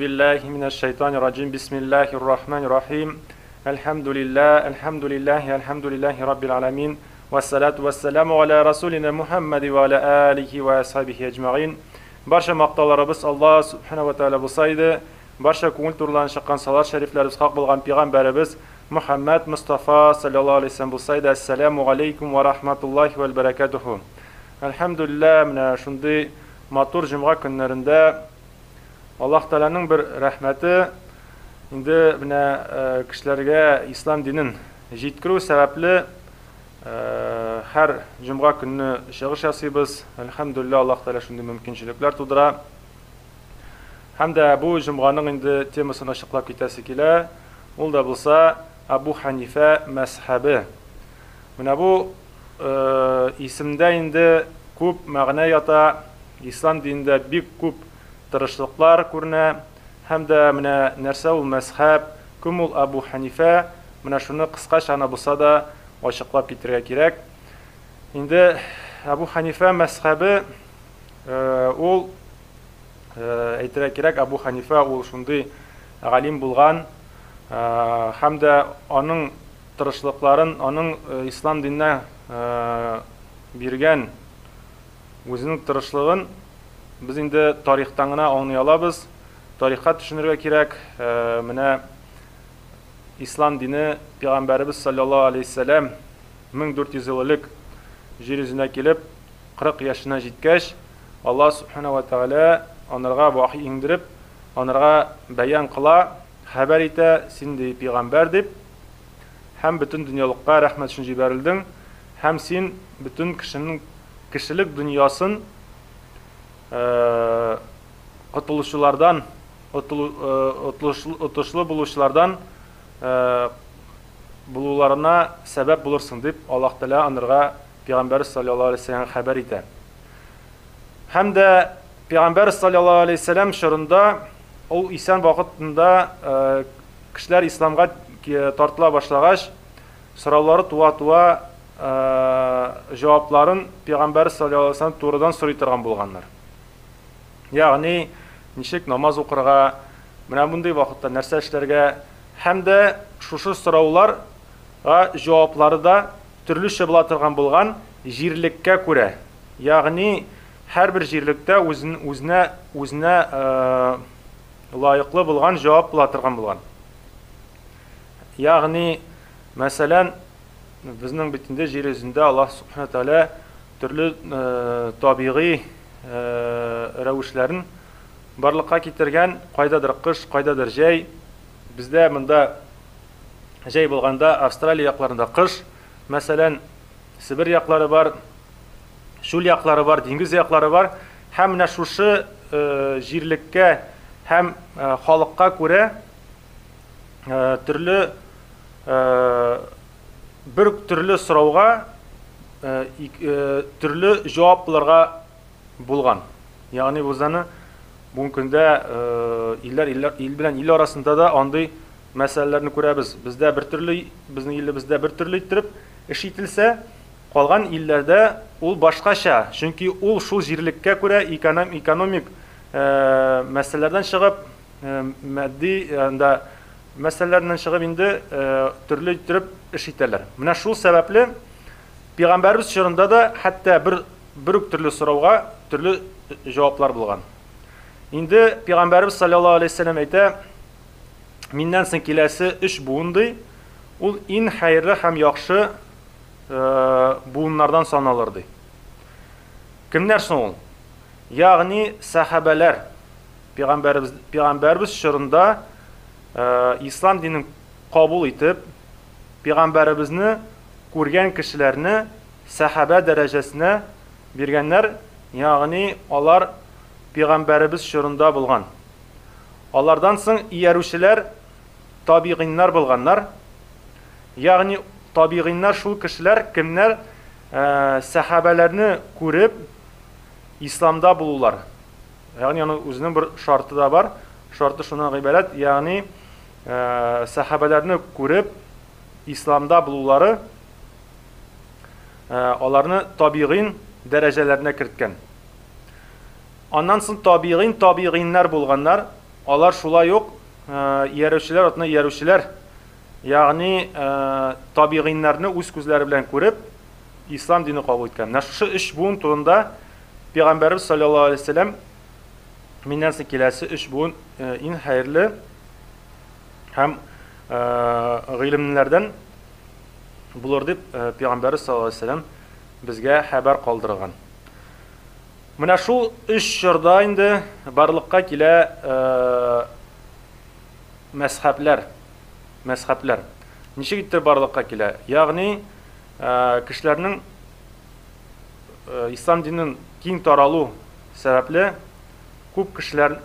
billahi mineşşeytanirracim. Bismillahirrahmanirrahim. Elhamdülillahi rabbil alamin. Vessalatu vesselamu ala rasulina Muhammed ve ala alihi ve ashabihi ecmaîn. Barcha maqtovlarimiz Allah subhanahu ve taala bo'lsaydi, barcha ko'ngil turlarni chaqqan salat shariflarimiz haq bo'lgan payg'ambarimiz Muhammad Mustafa sallallohu alayhi vasallam bo'lsaydi. Assalomu alaykum va rahmatullohi va barakatuh. Elhamdülillah, mana shunday motor juma kunlarida Alloh taolaning bir rahmati endi mana kishilarga islom dinin жеткіру sababli har juma kuni shig'ish yasaymiz. Elhamdülillah, Alloh taolo shunday mumkinchiliklar tug'dira. Hamda bu juma'ning endi temasini ochiqlab ketasi kela. Ul da bo'lsa Abu Hanifa mazhabi. Mana bu isimda endi ko'p ma'no yota. İslam dinida bek ko'p tirishliqlar ko'rina. Hamda mana narsa ul mazhab, kim ul Abu Hanifa, mana shuni qisqachana bo'lsa da ochiqlab ketirga kerak. Endi Abu Hanifa mazhabi ul aytira kerak, Abu Hanifa ul shunday alim bo'lgan, hamda onun tirishliqlarin, onun islom dinine bergan o'zining tirishlig'in biz endi tarixdan gina anglay olamiz. Tarixga tushunirga kerak. Mana islom dini payg'ambarimiz sallallohu alayhi vasallam 1400 yillik yer yuzuna kelib 40 yoshına жеткәч, Alloh subhanahu va taolo onlarga vahiy indirib, onlarga bayon qila, xabar ita, sen de payg'ambar deb, ham butun dunyolikqa rahmat uchun jibarilding, ham sen butun kishilik dunyosin qutuluşlardan, o'tishli bo'luvchilardan bo'luvlarına sebep bulursun deb Alloh taolo onlarga payg'ambar sallallohu alayhi vasallam xabar ita. Hamda payg'ambar sallallohu alayhi vasallam shurunda u isan vaqtida kishilar islomga tortila boshlagach, so'rovlari tuva javoblarin payg'ambar sallallohu alayhi vasallam to'g'ridan so'raytirgan bo'lganlar. Ya'ni nishik namoz o'qirga, mana bunday vaqtda narsa ishlarga, hamda shu so'rovlarga javoblari da turlicha bo'la turgan bo'lgan jirlikka ko'ra. Ya'ni har bir jirlikda o'zina loyiqli bo'lgan javob bo'la turgan bo'lgan. Ya'ni masalan bizning bitinde yer yuzida Alloh subhanahu taolo turli tabiiy ravishlarni barliqqa keltirgan, qaydadir qish, qaydadir jay. Bizda bunda jay bo'lganda Avstraliya yoqlarida qish, masalan Sibir yoqlari bor, Shul yoqlari bor, dengiz yoqlari bor. Ham mana shu jirlikka ham xalqqa ko'ra turli bir turli so'rovga turli javoblarga bo'lgan. Ya'ni o'zani bu kunda il bilan il orasida da onday masalalarni ko'ramiz. Bizda bir turli, bizning ilibizda bir turli turib ish etilsa, qolgan illarda ul boshqacha. Chunki ul shu jirlikka ko'ra ekonomik masalalardan chiqib, moddiy masalalardan chiqib endi turli turib ish etadilar. Mana shu sababli payg'ambarimiz shurunda da hatto bir turli so'rovga turli javoblar bo'lgan. Endi payg'ambarimiz sallallohu alayhi vasallam ayta, mendan so'ng kelasi ish buunday, ul in xayrli ham yaxshi buunlardan sanalırdı. Kimler son ol? Ya'ni sahabeler. Payg'ambarimiz shurunda islom dinini qabul etib, payg'ambarimizni ko'rgan kishilarni sahaba darajasine berganlar, ya'ni ular payg'ambarimiz shurunda bo'lgan. Onlardan so'ng iyaruvchilar tabiinlar bo'lganlar. Ya'ni tabiinlar shu kishilar kimlar sahabalarni ko'rib islomda bo'lurlar. Ya'ni o'zining bir sharti da bor. Sharti shundan iborat, ya'ni sahabalarni ko'rib islomda bo'lurlari ularni tabiin darajalarına kiritgan. Ondan so'ng tabiinlar bo'lganlar, алар шулай ук иярүчеләр атына иярүчеләр, ягъни табигыйннарны үз күзләре белән күреп, ислам дине кабул иткән. Менә шушы 3 буын турында Пәйгамбәрбез саллаллаһу алейһи ва саллям миннән соң киләсе 3 буын иң хәерле һәм гыйлемләрдән булыр дип Пәйгамбәрбез саллаллаһу алейһи ва саллям безгә хәбәр калдырган. Менә шул 3 чорда инде барлыкка килә мәзһәбләр. Ничек итеп барлыкка килә? Ягъни кешеләрнең ислам динен киң таралу сәбәпле, күп кешеләр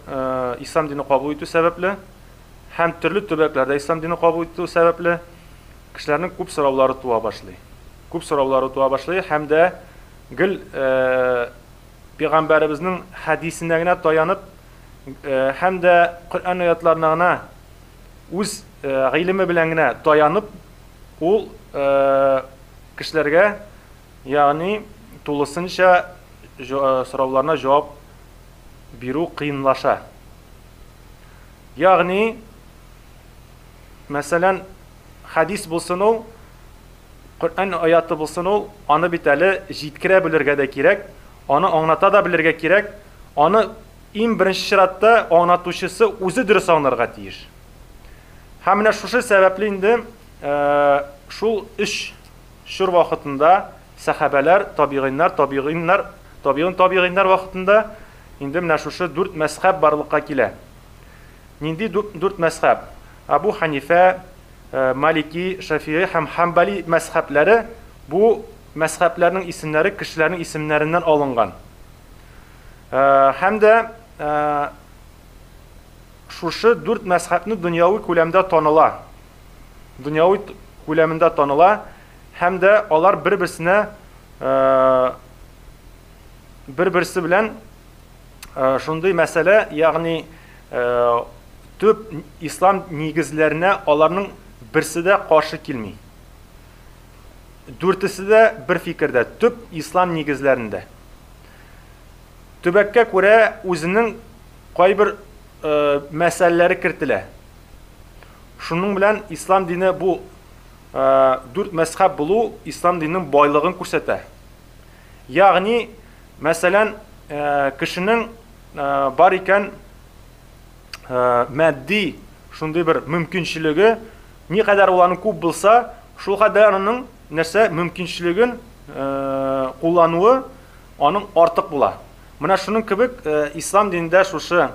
ислам дине кабул итү сәбәпле һәм төрле төбәкләрдә ислам дине кабул итү сәбәпле кешеләрнең күп сораулары туа башлый. Күп сораулары туа башлый һәм дә гел Пәйгамбәребезнең хәдисенә генә таянып һәм дә Коръән аятларына гына үз гыйлеме белән генә таянып, ул кешеләргә, ягъни тулысынча сорауларына җавап бирү кыенлаша. Ягъни, мәсәлән, хәдис булсын ул, Коръән аяты булсын ул, аны бит әле җиткерә белергә дә кирәк, аны аңлата да белергә кирәк, аны иң беренче чиратта аңлатучысы үзе дөрес аңларга тиеш. Һәм менә шушы сәбәпле инде шул 3 чор вакытында сахабалар, табигыйннар вакытында инде менә шушы 4 мәзһәб барлыкка килә. Нинди 4 мәзһәб? Абу Ханифа, Малики, Шафии һәм Ханбали мәзһәбләре, бу мәзһәбләрнең исемнәре кешеләрнең исемнәреннән алынган. Һәм дә шушы 4 мәзһәбне дөньяви күләмдә таныла. Дөньяви күләмендә таныла һәм дә алар бер-берсенә бер-берсе белән шундый мәсьәлә, ягъни төп ислам нигезләренә аларның берсе дә каршы килми. Дүртесе дә бер фикердә, төп ислам нигезләрендә. Төбәккә күрә үзенең кайбер мәсьәләләре кертелә. Шуның белән ислам дине бу 4 мәзһәб булу ислам диненең байлыгын күрсәтә. Ягъни, мәсәлән, кешенең бар икән матди шундый бер мөмкинчелеге, ни кадәр ул аның күп булса, шул кадәр аның нәрсә мөмкинчелеген куллануы аның артык була. Менә шуның кебек ислам динендә шушы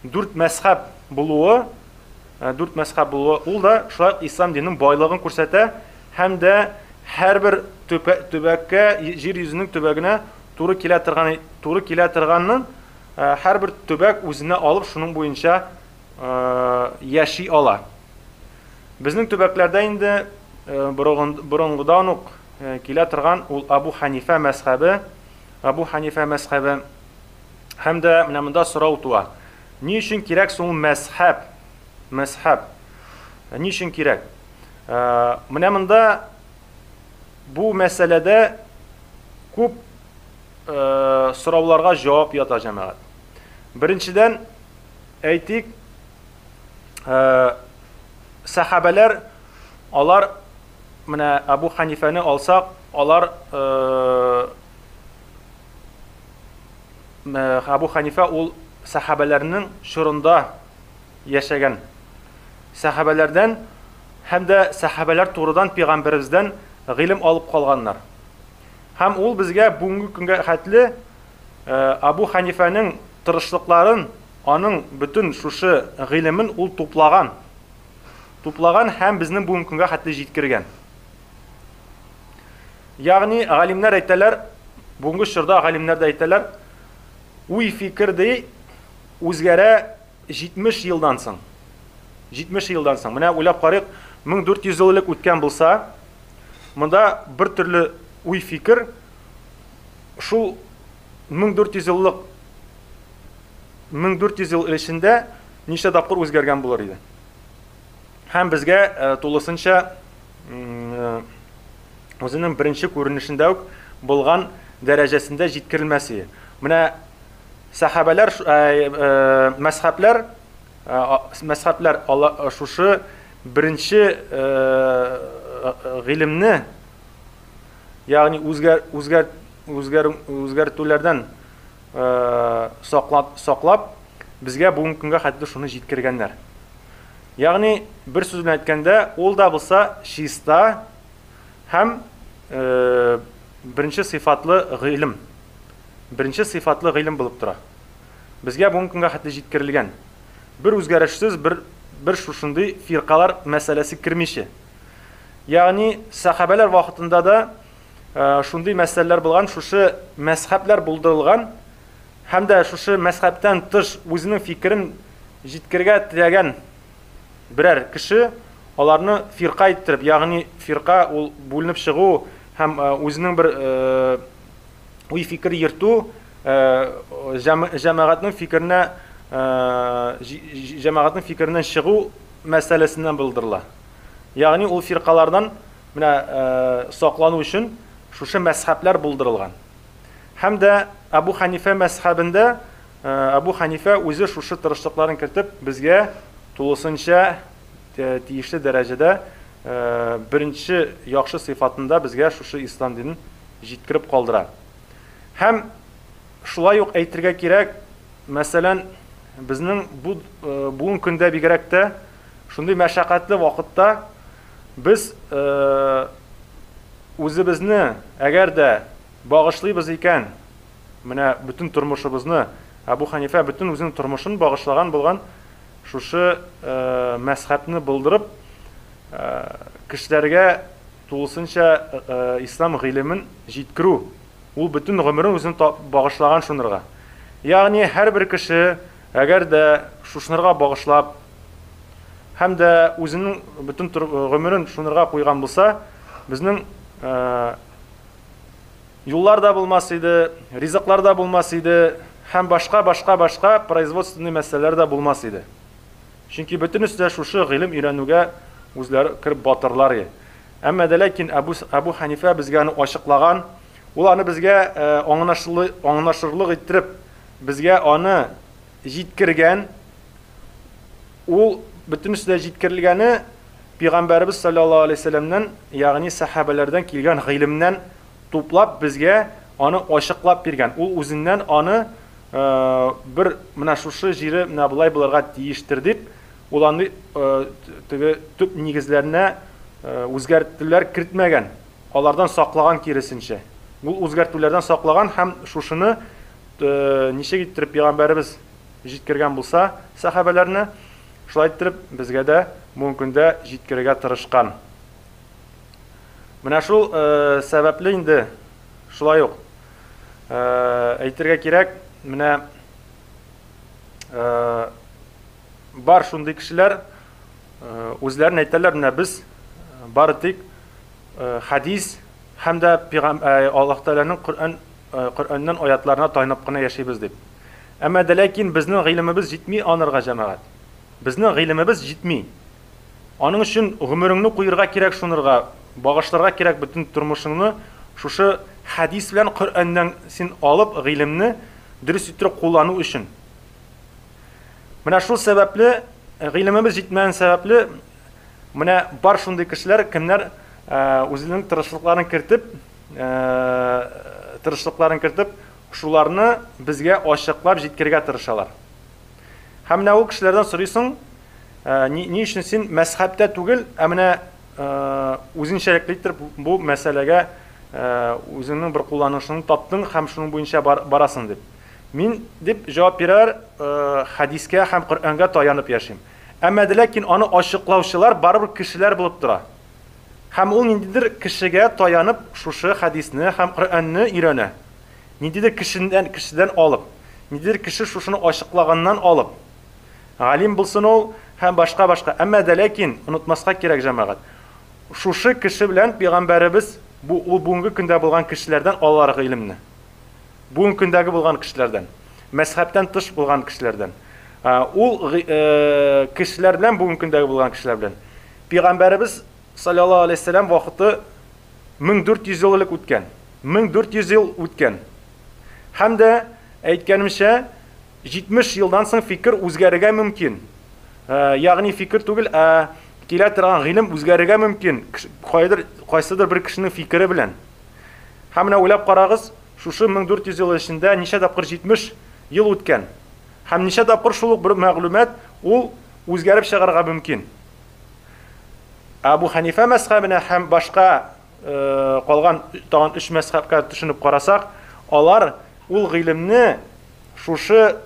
4 мәзһәб булуы, ул да шулай ислам диненең байлыгын күрсәтә һәм дә һәрбер төбәккә, җир йөзенең төбәгенә туры килә торганның һәрбер төбәк үзенә алып шуның буенча яши ала. Безнең төбәкләрдә инде борынгыдан ук килә торган ул Абу Ханифа мәзһәбе, һәм дә менә монда сорау туа. Ни өчен кирәк соң мәзһәб? Ни өчен кирәк? Менә монда бу мәсьәләдә күп сорауларга җавап ята җәмәгать. Беренчедән әйтик, сахабалар, алар менә Абу Ханифаны алсак, алар Абу Ханифа ул сахабаларның шурында яшәгән. Сахабалардан һәм дә сахабалар турыдан Пәйгамбәребездән гыйлем алып калганнар. Һәм ул безгә бүгенге көнгә хәтле Абу Ханифаның тырышлыкларын, аның бөтен шушы гыйлемен ул туплаган һәм безнең бүгенге көнгә хәтле җиткергән. Ягъни галимнәр әйтәләр, бүгенге чорда галимнәр дә әйтәләр, уй фикерде үзгәрә 70 елдан соң. 70 елдан соң. Менә уйлап карыйк, 1400 еллык үткән булса, монда бер төрле уй фикер шул 1400 ел эчендә ничә тапкыр үзгәргән булыр иде. Һәм безгә тулысынча үзенең беренче күренешендә үк булган дәрәҗәсендә җиткерелмәсе. Менә сахабалар, мәзһәбләр мәзһәпләр шушы беренче гыйлемне, ягъни үзгәртүләрдән саклап, безгә бүгенге көнгә хәтле шуны җиткергәннәр. Ягъни бер сүз белән әйткәндә, ул да булса чиста һәм беренче сыйфатлы гыйлем. Беренче сыйфатлы гыйлем булып тора. Безгә бүгенге көнгә хәтле җиткерелгән. Бер үзгәрешсез, бер шушындый фиркалар мәсьәләсе кирмичә. Ягъни сахабалар вакытында да шундый мәсьәләләр булган, шушы мәзһәпләр булдырылган, һәм дә шушы мәзһәптән тыш үзенең фикерен җиткергә теләгән берәр кеше аларны фирка иттереп, ягъни фирка ул бүленеп чыгу һәм үзенең бер уй фикер йөртү җәмәгатьнең фикереннән чыгу мәсьәләсеннән булдырыла. Ягъни ул фиркалардан менә саклану өчен шушы мәзһәпләр булдырылган. Һәм дә Абу Ханифа мәзһәбендә Абу Ханифа үзе шушы тырышлыкларын кертеп, безгә тулысынча тиешле дәрәҗәдә беренче яхшы сыйфатында безгә шушы ислам динен җиткереп калдыра. Һәм шулай ук әйтергә кирәк, мәсәлән, безнең бүгенге көндә бигрәк тә шундый мәшәкатьле вакытта без үзебезне әгәр дә багышлыйбыз икән, менә бөтен тормышыбызны, Абу Ханифа бөтен үзенең тормышын багышлаган булган шушы мәзһәпне булдырып, кешеләргә тулысынча ислам гыйлемен җиткерү, ул бөтен гомерен үзен багышлаган шунырга. Ягъни һәрбер кеше әгәр дә шушынырга багышлап һәм дә үзенең бөтен гомерен шунырга куйган булса, безнең юллар да булмас иде, ризыклар да булмас иде, һәм башка производственный мәсьәләләр дә булмас иде. Чөнки бөтенесе дә шушы гыйлем өйрәнүгә үзләре кирип батырлар иде. Әмма дә ләкин Абу Ханифа безгә аны ачыклаган, ул аны безгә аңлашырлык иттереп, безгә аны җиткергән. Ул бөтенесе дә җиткерелгәне Пәйгамбәрбез саллаллаһу алейһи ва сәлләмнән, ягъни сахабалардан килгән гыйлемнән туплап безгә аны ачыклап биргән. Ул үзеннән аны бер менә шушы җире менә булай булырга тиештер дип, ул аны төп нигезләренә үзгәртүләр кертмәгән. Алардан саклаган киресенчә. Ул үзгәртүләрдән саклаган һәм шушыны ничек иттереп Пәйгамбәрбез җиткергән булса сахабаларны, шулай иттереп безгә дә мөмкиндә җиткерергә тырышкан. Менә шул сәбәпле инде шулай ук әйтергә кирәк, менә бар шундый кешеләр үзләрен әйтәләр, менә без бары тик хадис һәм дә Аллаһ Тәгаләнең Коръәннән аятларына таянып кына яшибез дип. Әмма дә ләкин безнең гыйлемебез җитми анырга җәмәгать. Безнең гыйлемебез җитми. Аның өчен гомереңне куярга кирәк шунырга, багышларга кирәк бөтен тормышыңны шушы хадис белән Коръәннән син алып гыйлемне дөрес иттереп куллану өчен. Менә шул сәбәпле гыйлемебез җитмәгән сәбәпле менә бар шундый кешеләр, кемнәр үзенең тырышлыкларын кертеп, шуларны безгә ачыклап җиткергә тырышалар. Һәм менә ул кешеләрдән сорыйсың, ни өчен син мәзһәптә түгел, ә менә үзенчәлекле итеп бу мәсьәләгә үзеңнең бер кулланышыңны таптың һәм шуның буенча барасың дип. Мин дип җавап бирәр, хадискә һәм Коръәнгә таянып яшим. Әмма дә ләкин аны ачыклаучылар барыбер кешеләр булып тора. Һәм ул ниндидер кешегә таянып шушы хадисне һәм Коръәнне өйрәнә. Ниндидер кешедән алып, ниндидер кеше шушыны ачыклаганнан алып. Галим булсын ул һәм башка. Әмма дә ләкин онытмаска кирәк җәмәгать. Шушы кеше белән Пәйгамбәрбез ул бүгенге көндә булган кешеләрдән алар гыйлемне. Бүгенге көндәге булган кешеләрдән, мәзһәптән тыш булган кешеләрдән. Ул кешеләр белән бүгенге көндәге булган кешеләр белән Пәйгамбәрбез саллаллаһу алейһи ва сәллям вакыты 1400 ел элек үткән. 1400 ел үткән. Һәм дә әйткәнемчә 70 елдан соң фикер үзгәрергә мөмкин. ягъни фикер түгел, килә торган гыйлем үзгәрергә мөмкин. Кайсыдыр бер кешенең фикере белән. Һәм менә уйлап карагыз, шушы 1400 ел эчендә ничә тапкыр 70 ел үткән. Һәм ничә тапкыр шул ук бер мәгълүмат ул үзгәреп чыгарга мөмкин. Абу Ханифа мәзһәбенә һәм башка калган тагын 3 мәзһәбкә төшенеп карасак, алар ул гыйлемне шушы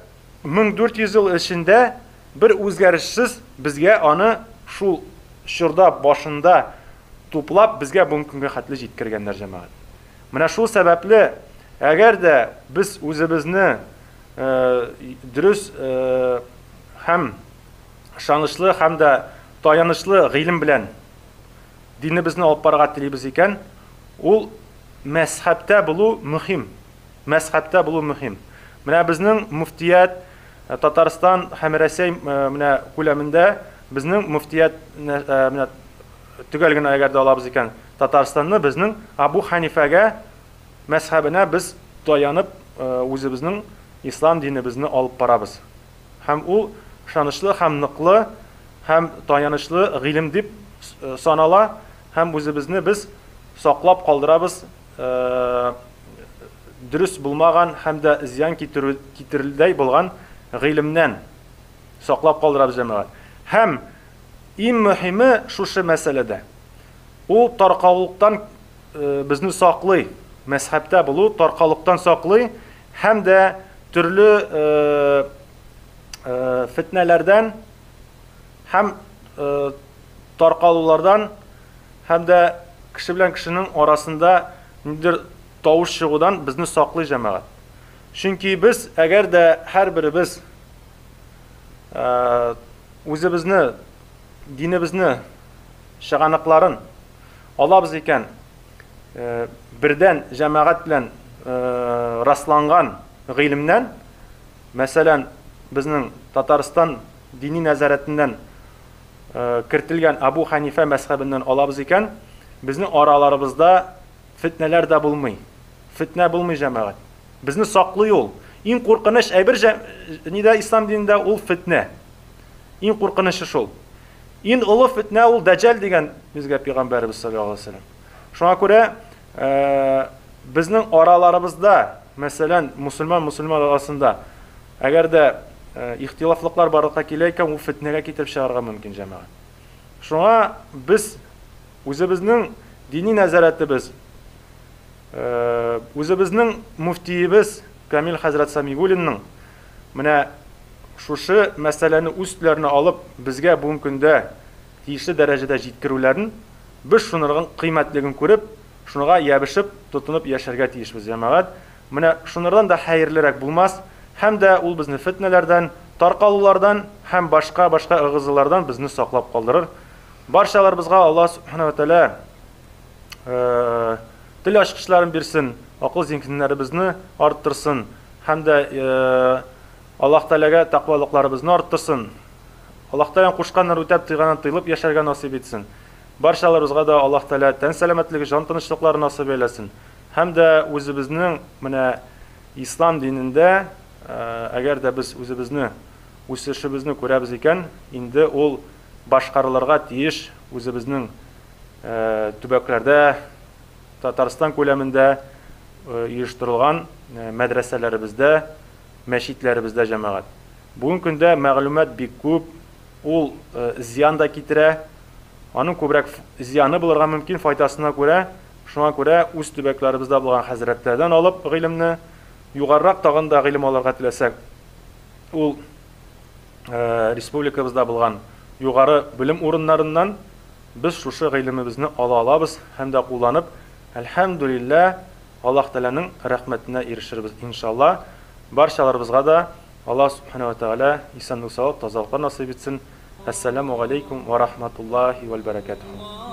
1400 ел эчендә бер үзгәрешсез безгә аны шул чорда башында туплап безгә бүгенге хәтле җиткергәннәр җәмәгать. Менә шул сәбәпле, әгәр дә без үзебезне дөрес һәм шанышлы һәм дә таянычлы гыйлем белән динебезне алып барырга телибез икән, ул мәзһәбтә булу мөһим. Мәзһәбтә булу мөһим. Менә безнең муфтият Татарстан һәм Рәсәй менә күләмендә безнең муфтият менә төгәл генә әгәр дә алабыз икән, Татарстанны безнең Абу Ханифәгә мәзһәбенә без таянып үзебезнең ислам динебезне алып барабыз. Һәм ул шанычлы һәм ныклы һәм таянычлы гыйлем дип санала, һәм үзебезне без саклап калдырабыз дөрес булмаган һәм дә зыян китерүдәй булган гыйлемнән саклап калдырабыз җәмәгать. Һәм иң мөһиме шушы мәсьәләдә. Ул таркаулыктан безне саклый, мәзһәбтә булу таркаулыктан саклый һәм дә төрле фитнәләрдән һәм таркалулардан һәм дә кеше белән кешенең арасында ниндидер тавыш чыгудан безне саклый җәмәгать. Чөнки без әгәр дә һәрберебез үзебезне, динебезне, шаганыкларын алабыз икән, бердән җәмәгать белән расланган гыйлемнән, мәсәлән, безнең Татарстан дини нәзарәтеннән кертелгән Абу Ханифа мәзһәбеннән алабыз икән, безнең араларыбызда фитнәләр дә булмый. Фитнә булмый җәмәгать. Безне саклый ул. Иң куркыныч әйбер нидә ислам динендә ул фитнә. Иң куркынычы шул. Иң олы фитнә ул даҗал дигән безгә пәйгамбәрбез саллаллаһу алейһи ва саллям. Шуңа күрә безнең араларыбызда, мәсәлән, мусульман арасында әгәр дә ихтилафлыклар барлыкка килә икән, ул фитнәгә китереп чыгарга мөмкин җәмәгать. Шуңа без үзебезнең дини нәзарәтебез, үзебезнең муфтиебез Камил хәзрәт Самигуллинның менә шушы мәсьәләне үстләренә алып безгә бүгенге көндә тиешле дәрәҗәдә җиткерүләрен без шуның кыйммәтлеген күреп, шуңа ябышып, тотынып яшәргә тиешбез җәмәгать. Менә шунардан да хәерлерәк булмас, һәм дә ул безне фитнәләрдән, таркалулардан һәм башка ыгызлардан безне саклап калдырыр. Барчаларыбызга Аллаһ субхана ва тааля тел ачкычларын бирсен, акыл зинкеннәребезне арттырсын, һәм дә Аллаһ Тәгаләгә тақвалыкларыбызны арттырсын. Аллаһ Тәгалә кушканнар үтәп тыйганнан тыйлып яшәргә насыйп итсен. Барчаларыбызга да Аллаһ Тәгалә тән сәламәтлеге, җан тынычлыкларын насыйп эйләсен. Һәм дә үзебезнең менә ислам динендә әгәр дә без үзебезне, үсешебезне күрәбез икән, инде ул башкарылырга тиеш үзебезнең төбәкләрдә, Татарстан күләмендә оештырылган мәдрәсәләребездә, мәчетләребездә җәмәгать. Бүгенге көндә мәгълүмат бик күп, ул зыян да китерә. Аның күбрәк зыяны булырга мөмкин файдасына күрә. Шуңа күрә үз төбәкләребездә булган хәзрәтләрдән алып гыйлемне, югарырак тагын да гыйлем алырга теләсәк, ул республикабызда булган югары белем урыннарыннан без шушы гыйлемебезне ала алабыз һәм дә кулланып, әлхәмдүлилләh, Аллаһ Тәгаләнең рәхмәтенә ирешербез иншаллаһ. Барчаларыбызга да Аллаһ субхана ва тааля исәнлек, саулык, тазалык насыйп итсен. Ассаламу алейкум ва рахматуллахи ва баракатуху.